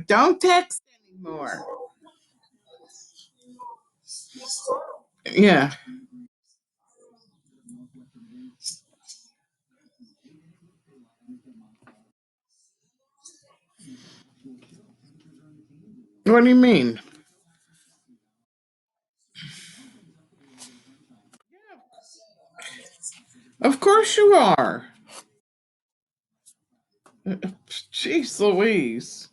Don't text anymore. Yeah. What do you mean? Of course you are. Jeez Louise.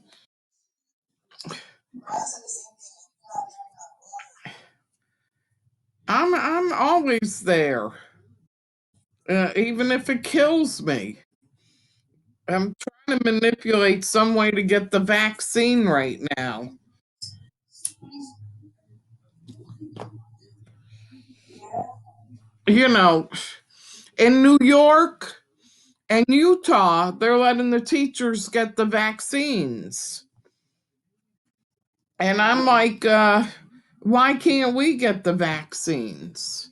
I'm always there. Even if it kills me. I'm trying to manipulate some way to get the vaccine right now. You know, in New York and Utah, they're letting the teachers get the vaccines. And I'm like, why can't we get the vaccines?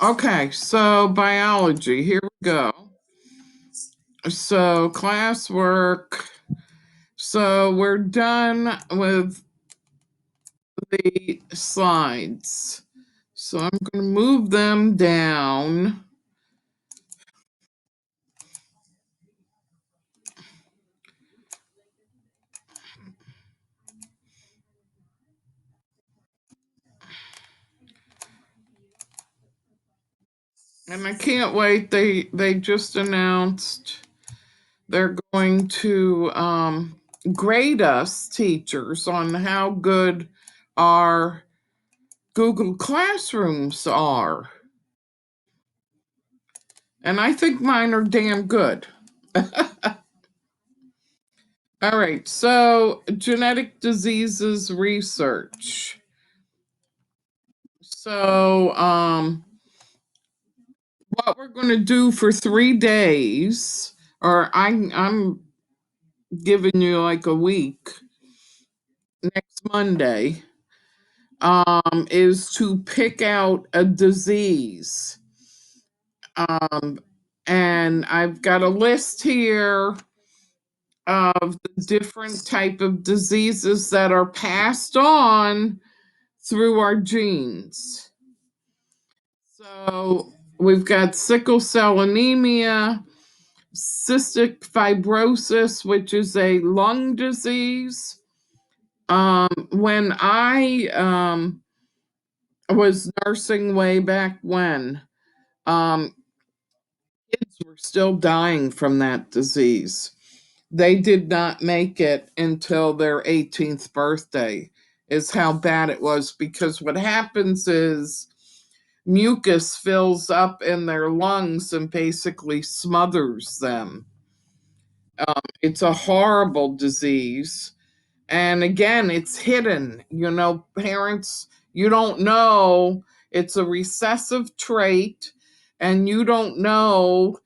Okay, so biology, here we go. So, classwork. So, we're done with the slides. So, I'm going to move them down. And I can't wait. They just announced they're going to grade us teachers on how good our Google Classrooms are. And I think mine are damn good. All right, so genetic diseases research. So, what we're going to do for 3 days, or I'm giving you like a week, next Monday, is to pick out a disease. Um, and I've got a list here of the different type of diseases that are passed on through our genes. So we've got sickle cell anemia, cystic fibrosis, which is a lung disease. When I was nursing way back when, um, kids were still dying from that disease. They did not make it until their 18th birthday, is how bad it was. Because what happens is mucus fills up in their lungs and basically smothers them. It's a horrible disease. And again, it's hidden. Parents, you don't know it's a recessive trait, and you don't know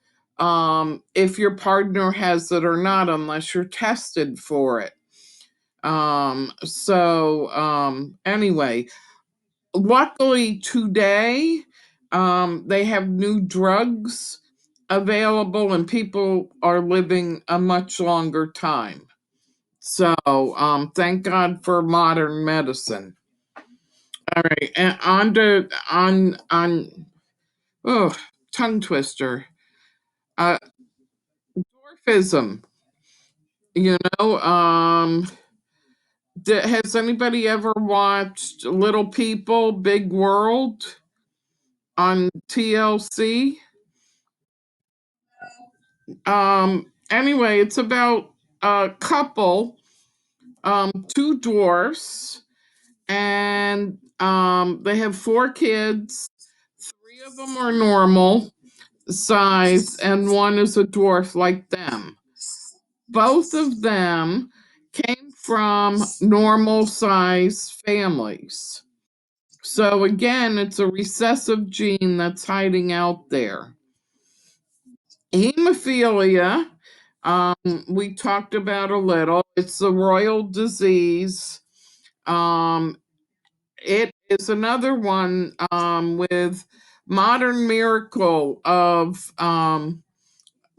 if your partner has it or not unless you're tested for it. Anyway, luckily today, they have new drugs available and people are living a much longer time. So, thank God for modern medicine. All right, and oh, tongue twister. Uh, dwarfism. You know, has anybody ever watched Little People, Big World on TLC? Anyway, it's about a couple, two dwarfs, and they have 4 kids. 3 of them are normal size, and one is a dwarf like them. Both of them came from normal size families. So again, it's a recessive gene that's hiding out there. Hemophilia, we talked about a little. It's a royal disease. It is another one with modern miracle of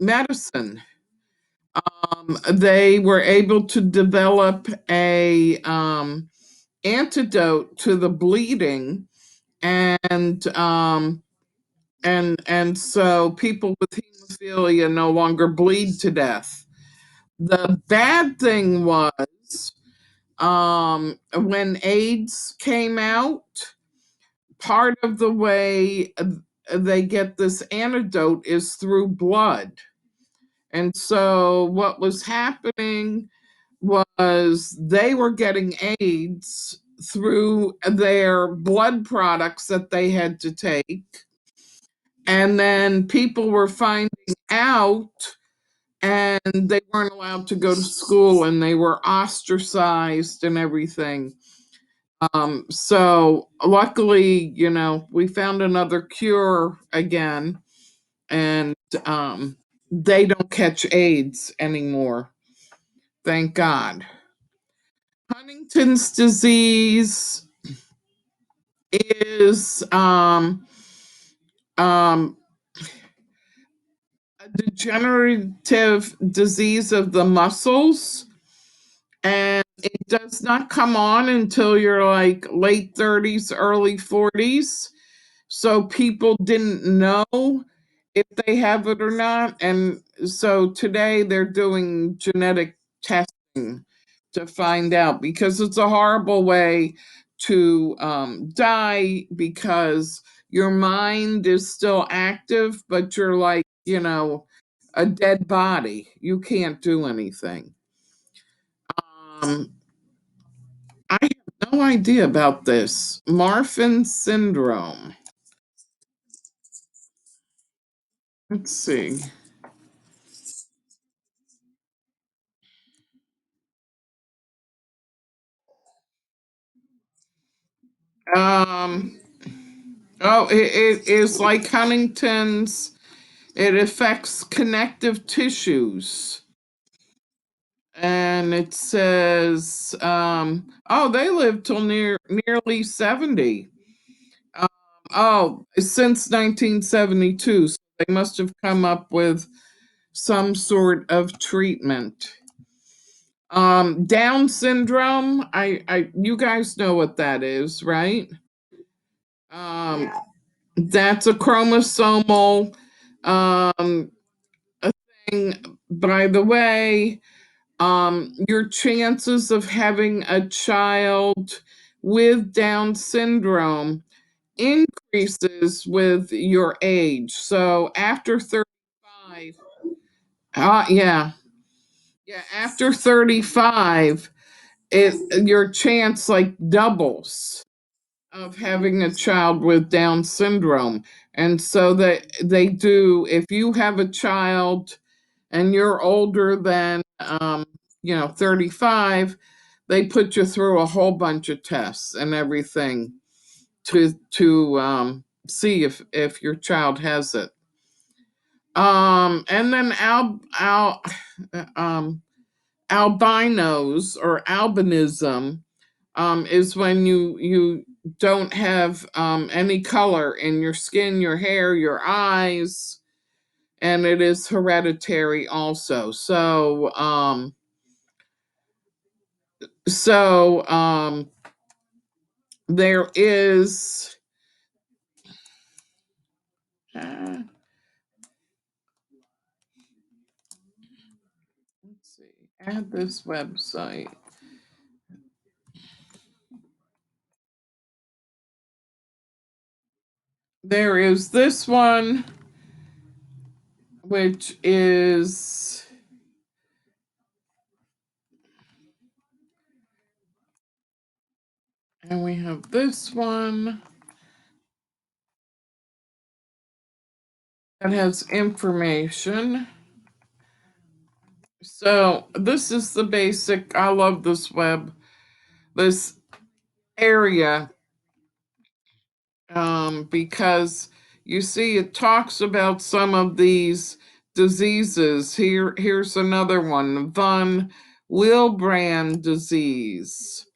medicine. They were able to develop a antidote to the bleeding, and so people with hemophilia no longer bleed to death. The bad thing was, when AIDS came out, part of the way they get this antidote is through blood. And so what was happening was they were getting AIDS through their blood products that they had to take. And then people were finding out, and they weren't allowed to go to school, and they were ostracized and everything. So luckily, we found another cure again, and they don't catch AIDS anymore. Thank God. Huntington's disease is um, a degenerative disease of the muscles, and it does not come on until you're like late 30s, early 40s. So people didn't know if they have it or not. And so today they're doing genetic testing to find out, because it's a horrible way to die, because your mind is still active, but you're like, a dead body. You can't do anything. Um, I have no idea about this. Marfan syndrome. Let's see. Um, oh, it is like Huntington's. It affects connective tissues. And it says, oh, they live till nearly 70. Um, oh, since 1972. So they must have come up with some sort of treatment. Down syndrome, you guys know what that is, right? Um, that's a chromosomal um, a thing. By the way, your chances of having a child with Down syndrome increases with your age. So after 35, yeah, after 35, your chance like doubles of having a child with Down syndrome. And so that they do, if you have a child and you're older than 35, they put you through a whole bunch of tests and everything to see if your child has it. And then um albinos, or albinism, is when you don't have any color in your skin, your hair, your eyes, and it is hereditary also. So there is, uh, let's see, add this website. There is this one, which is, and we have this one that has information. So this is the basic. I love this area, because you see it talks about some of these diseases. Here's another one: von Willebrand disease.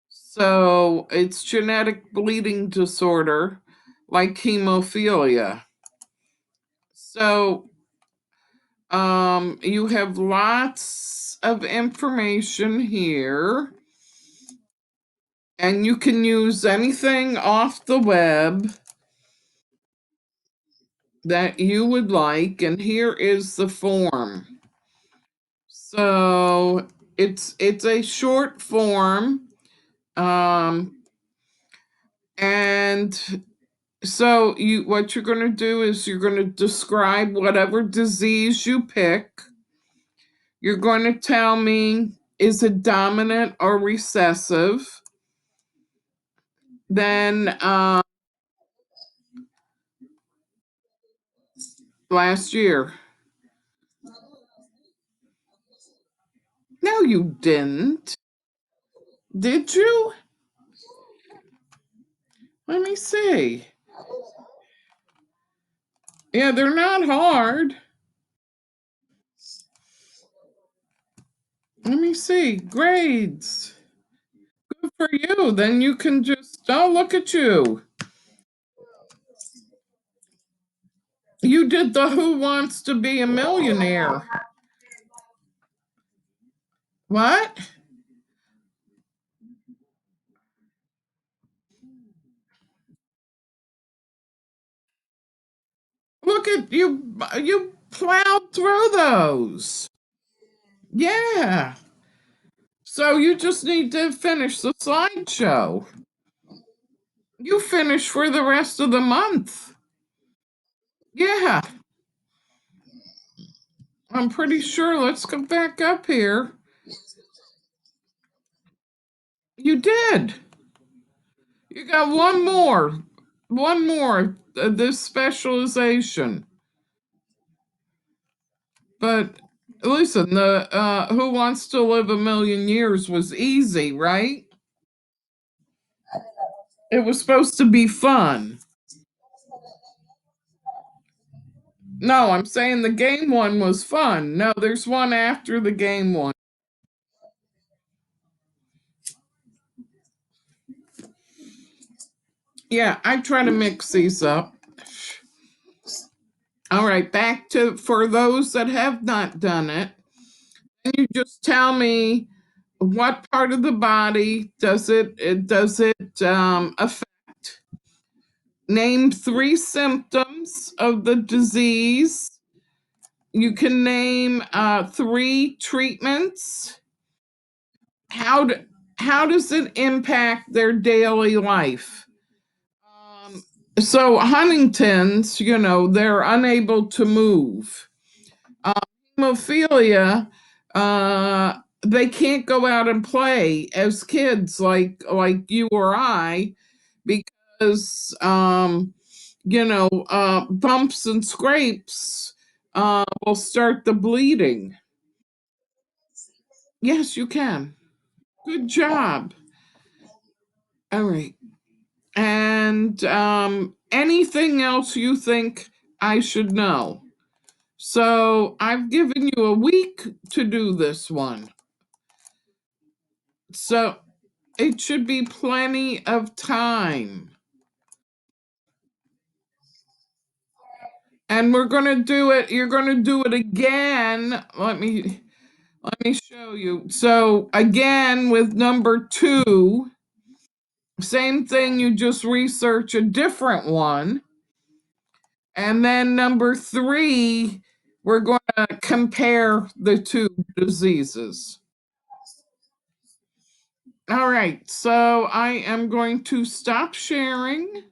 So it's genetic bleeding disorder, like hemophilia. So you have lots of information here, and you can use anything off the web that you would like, and here is the form. So it's a short form, and so what you're going to do is you're going to describe whatever disease you pick. You're going to tell me, is it dominant or recessive? Then last year. No, you didn't. Did you? Let me see. Yeah, they're not hard. Let me see. Grades. Good for you. Then you can just, oh, look at you. You did the Who Wants to Be a Millionaire. What? Look at you. You plowed through those. Yeah. So you just need to finish the slideshow. You finish for the rest of the month. Yeah. I'm pretty sure. Let's go back up here. You did. You got one more. One more. This specialization. But listen, the Who Wants to Live a Million Years was easy, right? It was supposed to be fun. No, I'm saying the game one was fun. No, there's one after the game one. Yeah, I try to mix these up. All right, back to for those that have not done it. Can you just tell me what part of the body does it affect? Name three symptoms of the disease. You can name three treatments. How do, how does it impact their daily life? Um, so Huntington's, they're unable to move. Hemophilia, they can't go out and play as kids like you or I because bumps and scrapes will start the bleeding. Yes, you can. Good job. All right. And anything else you think I should know? So I've given you a week to do this one. So it should be plenty of time. And we're going to do it. You're going to do it again. Let me show you. So again with number 2, same thing, you just research a different one. And then number 3, we're going to compare the two diseases. All right, so I am going to stop sharing.